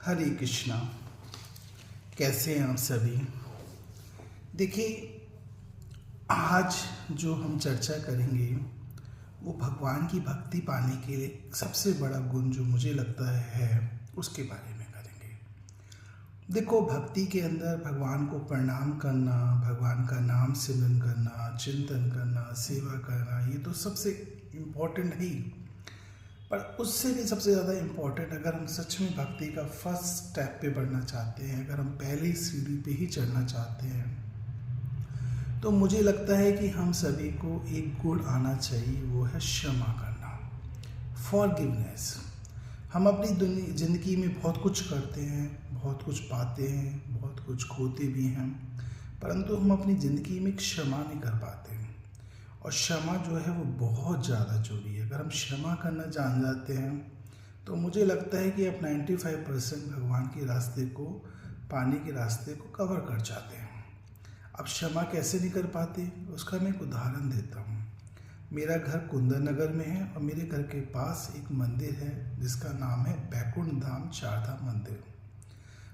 हरे कृष्णा। कैसे हैं आप सभी। देखिए, आज जो हम चर्चा करेंगे वो भगवान की भक्ति पाने के लिए सबसे बड़ा गुण जो मुझे लगता है उसके बारे में करेंगे। देखो, भक्ति के अंदर भगवान को प्रणाम करना, भगवान का नाम सिमरन करना, चिंतन करना, सेवा करना, ये तो सबसे इम्पोर्टेंट है। पर उससे भी सबसे ज़्यादा इम्पोर्टेंट, अगर हम सच में भक्ति का फर्स्ट स्टेप पे बढ़ना चाहते हैं, अगर हम पहली सीढ़ी पे ही चढ़ना चाहते हैं, तो मुझे लगता है कि हम सभी को एक गुण आना चाहिए, वो है क्षमा करना, फॉरगिवनेस। हम अपनी ज़िंदगी में बहुत कुछ करते हैं, बहुत कुछ पाते हैं, बहुत कुछ खोते भी हैं, परंतु हम अपनी ज़िंदगी में क्षमा नहीं कर पाते। और क्षमा जो है वो बहुत ज़्यादा जरूरी है। अगर हम क्षमा करना जान जाते हैं तो मुझे लगता है कि आप 95% भगवान के रास्ते को, पाने के रास्ते को कवर कर जाते हैं। अब क्षमा कैसे नहीं कर पाते, उसका मैं एक उदाहरण देता हूँ। मेरा घर कुंदन नगर में है और मेरे घर के पास एक मंदिर है जिसका नाम है बैकुंठ धाम चारधाम मंदिर।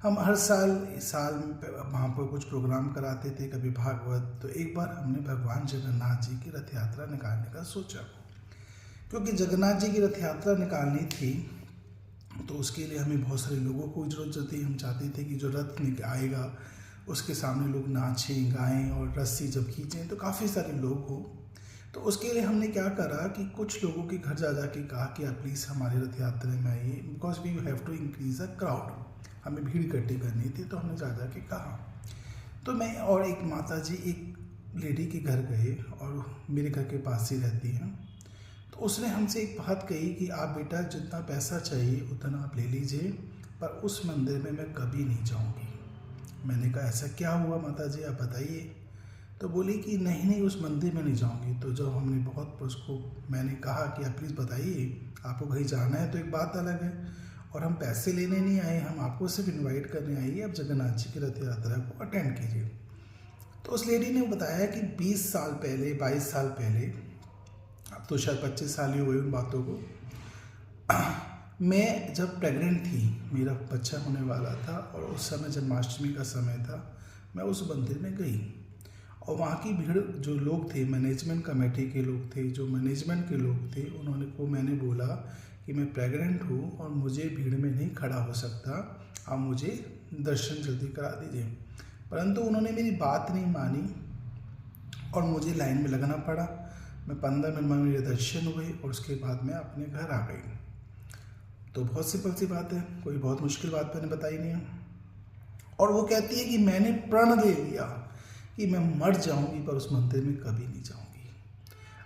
हम हर साल वहाँ पर कुछ प्रोग्राम कराते थे, कभी भागवत। तो एक बार हमने भगवान जगन्नाथ जी की रथ यात्रा निकालने का सोचा, क्योंकि जगन्नाथ जी की रथ यात्रा निकालनी थी तो उसके लिए हमें बहुत सारे लोगों को ज़रूरत थी। हम चाहते थे कि जो रथ आएगा उसके सामने लोग नाचें, गाएं और रस्सी जब खींचें तो काफ़ी सारे लोग हो। तो उसके लिए हमने क्या करा कि कुछ लोगों के घर जा के कहा कि आप प्लीज़ हमारे रथ यात्रा में आइए, because we have to increase the crowd. हमें भीड़ इकट्ठी करनी थी, तो हमने जा के कहा। तो मैं और एक माता जी एक लेडी के घर गए और मेरे घर के पास ही रहती हैं। तो उसने हमसे एक बात कही कि आप बेटा जितना पैसा चाहिए उतना आप ले लीजिए, पर उस मंदिर में मैं कभी नहीं जाऊंगी। मैंने कहा ऐसा क्या हुआ माता जी, आप बताइए। तो बोली कि नहीं उस मंदिर में नहीं जाऊंगी। तो जब हमने बहुत उसको मैंने कहा कि आप प्लीज़ बताइए, आपको कहीं जाना है तो एक बात अलग है, और हम पैसे लेने नहीं आए, हम आपको सिर्फ इनवाइट करने आइए, आप जगन्नाथ जी की रथ यात्रा को अटेंड कीजिए। तो उस लेडी ने बताया कि 20 साल पहले, 22 साल पहले, अब तो शायद 25 साल ही हुए उन बातों को, मैं जब प्रेग्नेंट थी, मेरा बच्चा होने वाला था, और उस समय जन्माष्टमी का समय था, मैं उस मंदिर में गई। और वहाँ की भीड़, जो लोग थे, मैनेजमेंट कमेटी के लोग थे, जो मैनेजमेंट के लोग थे, उन्होंने को मैंने बोला कि मैं प्रेग्नेंट हूँ और मुझे भीड़ में नहीं खड़ा हो सकता, आप मुझे दर्शन जल्दी करा दीजिए। परंतु उन्होंने मेरी बात नहीं मानी और मुझे लाइन में लगना पड़ा। मैं 15 मिनट में मेरे दर्शन हुए और उसके बाद मैं अपने घर आ गई। तो बहुत सिंपल सी बात है, कोई बहुत मुश्किल बात मैंने बताई नहीं है। और वो कहती है कि मैंने प्रण ले लिया कि मैं मर जाऊंगी पर उस मंदिर में कभी नहीं जाऊंगी।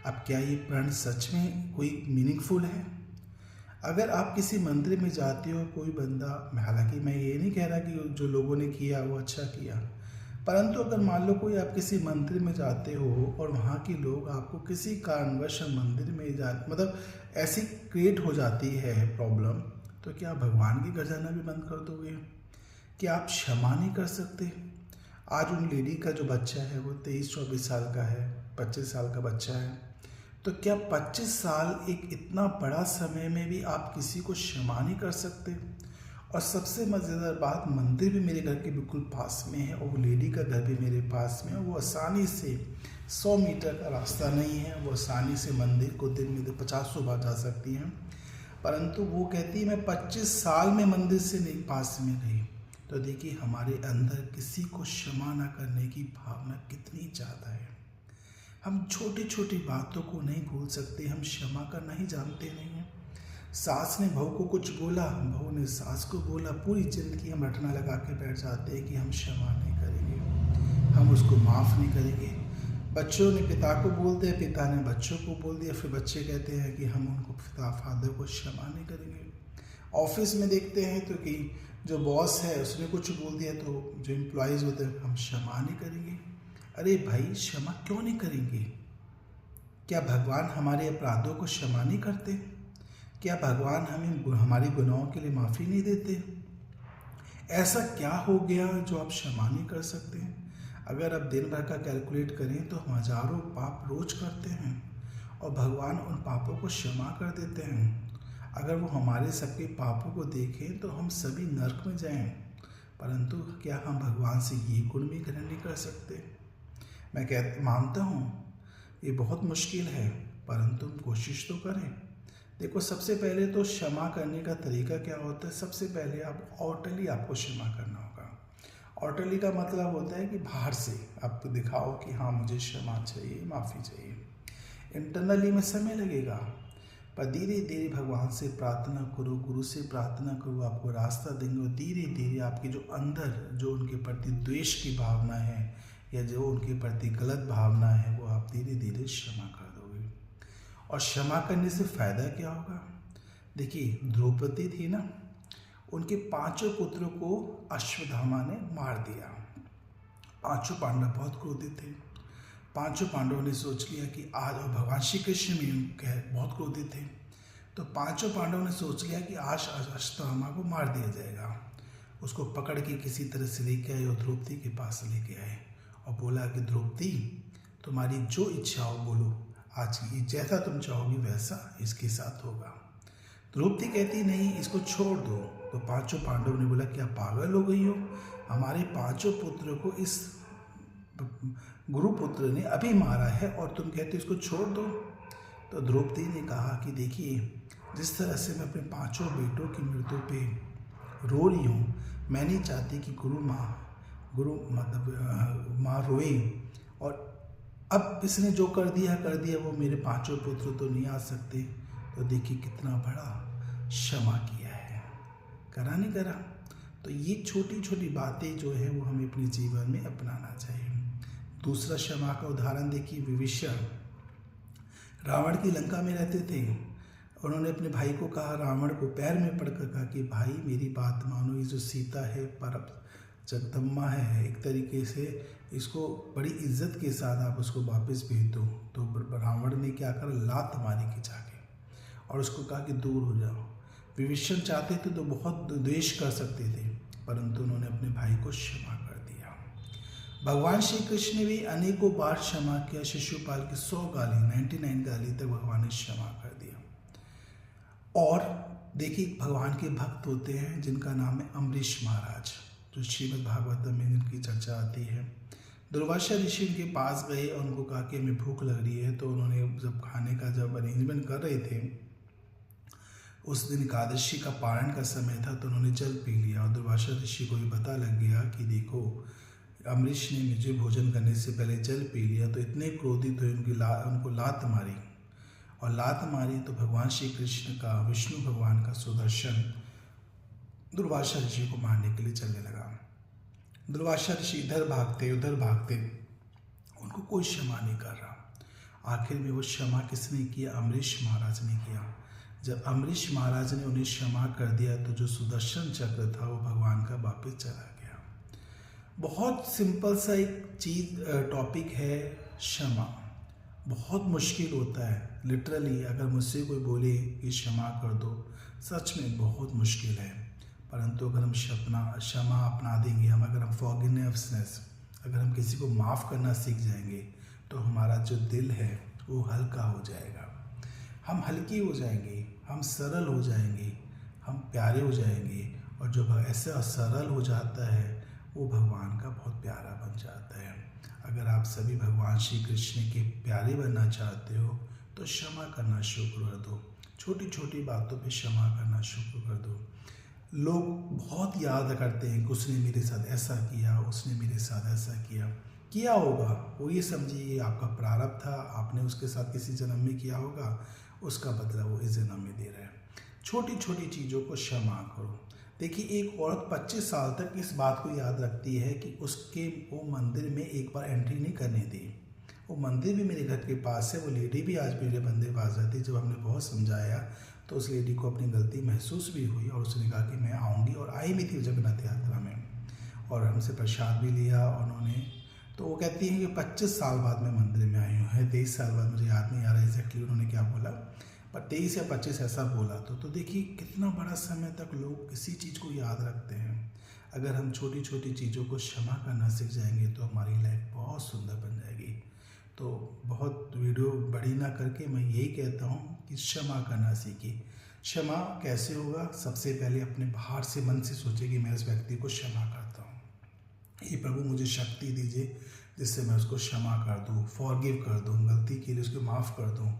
अब क्या ये प्रण सच में कोई मीनिंगफुल है? अगर आप किसी मंदिर में जाते हो, कोई बंदा, हालांकि मैं ये नहीं कह रहा कि जो लोगों ने किया वो अच्छा किया, परंतु अगर मान लो कोई आप किसी मंदिर में जाते हो और वहाँ के लोग आपको किसी कारणवश मंदिर में मतलब ऐसी क्रिएट हो जाती है प्रॉब्लम, तो क्या आप भगवान के घर जाना भी बंद कर दोगे? क्या आप क्षमा नहीं कर सकते? आज उन लेडी का जो बच्चा है वो 23-24 साल का है, 25 साल का बच्चा है। तो क्या 25 साल एक इतना बड़ा समय में भी आप किसी को क्षमा नहीं कर सकते? और सबसे मज़ेदार बात, मंदिर भी मेरे घर के बिल्कुल पास में है और वो लेडी का घर भी मेरे पास में है। वो आसानी से 100 मीटर का रास्ता नहीं है, वो आसानी से मंदिर को दिन में 50 बार जा सकती हैं। परंतु वो कहती है मैं 25 साल में मंदिर से नहीं पास में रही। तो देखिए, हमारे अंदर किसी को क्षमा ना करने की भावना कितनी ज़्यादा है। हम छोटी छोटी बातों को नहीं भूल सकते, हम क्षमा करना ही जानते नहीं हैं। सास ने बहू को कुछ बोला, बहू ने सास को बोला, पूरी ज़िंदगी हम रटना लगा के बैठ जाते हैं कि हम क्षमा नहीं करेंगे, हम उसको माफ़ नहीं करेंगे। बच्चों ने पिता को बोल दिया, पिता ने बच्चों को बोल दिया, फिर बच्चे कहते हैं कि हम उनको फादर को क्षमा नहीं करेंगे। ऑफिस में देखते हैं तो कि जो बॉस है उसने कुछ बोल दिया तो जो एम्प्लॉयज़ होते हैं हम क्षमा नहीं करेंगे। अरे भाई, क्षमा क्यों नहीं करेंगे? क्या भगवान हमारे अपराधों को क्षमा नहीं करते? क्या भगवान हमें हमारे गुनाहों के लिए माफ़ी नहीं देते? ऐसा क्या हो गया जो आप क्षमा नहीं कर सकते? अगर आप दिन भर का कैलकुलेट करें तो हम हजारों पाप रोज करते हैं और भगवान उन पापों को क्षमा कर देते हैं। अगर वो हमारे सबके पापों को देखें तो हम सभी नरक में जाएं, परंतु क्या हम भगवान से ये गुण भी ग्रहण नहीं कर सकते? मैं मानता हूँ ये बहुत मुश्किल है, परंतु हम कोशिश तो करें। देखो, सबसे पहले तो क्षमा करने का तरीका क्या होता है? सबसे पहले आप आउटरली आपको क्षमा करना होगा। आउटरली का मतलब होता है कि बाहर से आप दिखाओ कि हाँ मुझे क्षमा चाहिए, माफ़ी चाहिए। इंटरनली में समय लगेगा, पर धीरे धीरे भगवान से प्रार्थना करो, गुरु से प्रार्थना करो, आपको रास्ता देंगे। और धीरे धीरे आपके जो अंदर जो उनके प्रति द्वेष की भावना है या जो उनके प्रति गलत भावना है वो आप धीरे धीरे क्षमा कर दोगे। और क्षमा करने से फायदा क्या होगा? देखिए, द्रौपदी थी ना, उनके 5 पुत्रों को अश्वत्थामा ने मार दिया। 5 पांडव बहुत क्रोधित थे। 5 पांडवों ने सोच लिया कि आज, और भगवान श्री कृष्ण भी बहुत क्रोधित थे, तो 5 पांडवों ने सोच लिया कि आज अश्वत्थामा को मार दिया जाएगा। उसको पकड़ के किसी तरह से लेके आए और द्रौपदी के पास लेके आए और बोला कि द्रौपदी, तुम्हारी जो इच्छा हो बोलो, आज जैसा तुम चाहोगी वैसा इसके साथ होगा। द्रौपदी कहती नहीं, इसको छोड़ दो। तो 5 पांडव ने बोला, क्या पागल हो गई हो? हमारे 5 पुत्र को इस गुरुपुत्र ने अभी मारा है और तुम कहते हो इसको छोड़ दो? तो द्रौपदी ने कहा कि देखिए, जिस तरह से मैं अपने 5 बेटों की मृत्यु पे रो रही हूँ, मैं नहीं चाहती कि गुरु मतलब माँ रोए। और अब इसने जो कर दिया वो मेरे 5 पुत्र तो नहीं आ सकते। तो देखिए कितना बड़ा क्षमा किया है, करा नहीं करा? तो ये छोटी छोटी बातें जो है वो हमें अपने जीवन में अपनाना चाहिए। दूसरा क्षमा का उदाहरण देखिए, विभीषण रावण की लंका में रहते थे। उन्होंने अपने भाई को कहा, रावण को पैर में पड़कर कहा कि भाई मेरी बात मानो, ये जो सीता है पर जगदम्बा है, एक तरीके से इसको बड़ी इज्जत के साथ आप उसको वापस भेज दो। तो रावण ने क्या करा, लात मारी खिंचा के और उसको कहा कि दूर हो जाओ। विभीषण चाहते थे तो बहुत द्वेष कर सकते थे, परंतु उन्होंने अपने भाई को क्षमा कर दिया। भगवान श्री कृष्ण ने भी अनेकों बार क्षमा किया। शिशुपाल की 100 गाली, 99 गाली तक भगवान ने क्षमा कर दिया। और देखिए, भगवान के भक्त होते हैं जिनका नाम है अम्बरीश महाराज, जो श्रीमद् भागवतम में जिनकी चर्चा आती है। दुर्वासा ऋषि उनके पास गए और उनको कहा कि हमें भूख लग रही है। तो उन्होंने जब खाने का अरेंजमेंट कर रहे थे, उस दिन एकादशी का पारण का समय था, तो उन्होंने जल पी लिया। और दुर्वासा ऋषि को भी पता लग गया कि देखो, अम्बरीश ने मुझे भोजन करने से पहले जल पी लिया। तो इतने क्रोधित हुए, उनको लात मारी। और लात मारी तो भगवान श्री कृष्ण का, विष्णु भगवान का सुदर्शन दुर्वासा ऋषि को मारने के लिए चलने लगा। दुर्वासा ऋषि इधर भागते उधर भागते, उनको कोई क्षमा नहीं कर रहा। आखिर में वो क्षमा किसने किया? अम्बरीश महाराज ने किया। जब अम्बरीश महाराज ने उन्हें क्षमा कर दिया तो जो सुदर्शन चक्र था वो भगवान का वापस चला गया। बहुत सिंपल सा एक चीज टॉपिक है क्षमा। बहुत मुश्किल होता है, लिटरली अगर मुझसे कोई बोले कि क्षमा कर दो, सच में बहुत मुश्किल है। परंतु अगर हम क्षमा अपना देंगे, अगर हम फॉरगिवनेस, अगर हम किसी को माफ़ करना सीख जाएंगे, तो हमारा जो दिल है वो हल्का हो जाएगा। हम हल्के हो जाएंगे, हम सरल हो जाएंगे, हम प्यारे हो जाएंगे। और जो ऐसा सरल हो जाता है वो भगवान का बहुत प्यारा बन जाता है। अगर आप सभी भगवान श्री कृष्ण के प्यारे बनना चाहते हो तो क्षमा करना शुरू कर दो। छोटी छोटी बातों पे क्षमा करना शुरू कर दो। लोग बहुत याद करते हैं कि उसने मेरे साथ ऐसा किया, उसने मेरे साथ ऐसा किया होगा। वो ये समझिए आपका प्रारब्ध था, आपने उसके साथ किसी जन्म में किया होगा, उसका बदला वो इस जन्म में दे रहा है। छोटी छोटी चीज़ों को क्षमा करो। देखिए, एक औरत 25 साल तक इस बात को याद रखती है कि उसके वो मंदिर में एक बार एंट्री नहीं करने दी। वो मंदिर भी मेरे घर के पास है, वो लेडी भी आज मेरे मंदिर के पास रहती। जब हमने बहुत समझाया तो उस लेडी को अपनी गलती महसूस भी हुई और उसने कहा कि मैं आऊँगी, और आई भी थी जगन्नाथ यात्रा में, और हमसे प्रसाद भी लिया उन्होंने। तो वो कहती है कि 25 साल बाद मैं मंदिर में आई हूँ, है 23 साल बाद, मुझे याद नहीं आ रहा एग्जैक्टली उन्होंने क्या बोला, पर 23 या 25 ऐसा बोला। तो देखिए कितना बड़ा समय तक लोग किसी चीज़ को याद रखते हैं। अगर हम छोटी छोटी चीज़ों को क्षमा करना सीख जाएंगे तो हमारी लाइफ बहुत सुंदर बन जाएगी। तो बहुत वीडियो बड़ी ना करके मैं यही कहता हूँ कि क्षमा करना सीखिए। क्षमा कैसे होगा? सबसे पहले अपने बाहर से मन से सोचे कि मैं इस व्यक्ति को क्षमा करता हूँ। ये प्रभु मुझे शक्ति दीजिए जिससे मैं उसको क्षमा कर दूँ, फॉरगिव कर दूँ, गलती के लिए उसको माफ़ कर दूँ।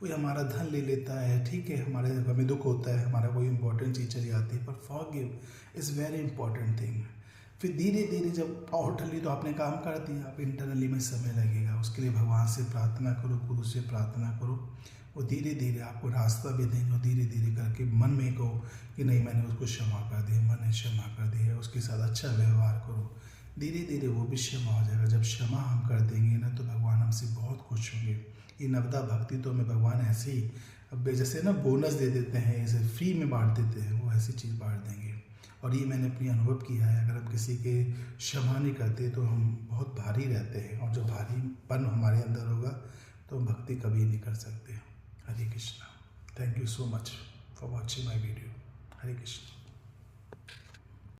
कोई हमारा धन ले लेता है, ठीक है, हमें दुख होता है, हमारा कोई इंपॉर्टेंट चीज़ चली आती है, पर forgive is very important thing. फिर धीरे धीरे जब आउटरली तो आपने काम कर दिया, आप इंटरनली में समय लगेगा, उसके लिए भगवान से प्रार्थना करो, गुरु से प्रार्थना करो। वो धीरे धीरे आपको रास्ता भी देंगे और धीरे धीरे करके मन में कहो कि नहीं, मैंने उसको क्षमा कर दिया, मैंने क्षमा कर दिया, उसके साथ अच्छा व्यवहार करो। धीरे धीरे वो भी क्षमा हो जाएगा। जब क्षमा हम कर देंगे ना तो भगवान हमसे बहुत खुश होंगे। ये नवदा भक्ति तो हमें भगवान ऐसे ही, अब जैसे ना बोनस दे देते हैं, ऐसे फ्री में बांट देते हैं, वो ऐसी चीज़ बांट देंगे। और ये मैंने अपनी अनुभव किया है, अगर हम किसी के क्षमा नहीं करते तो हम बहुत भारी रहते हैं, और जो भारीपन हमारे अंदर होगा तो हम भक्ति कभी नहीं कर सकते। Hare Krishna. Thank you so much for watching my video. Hare Krishna.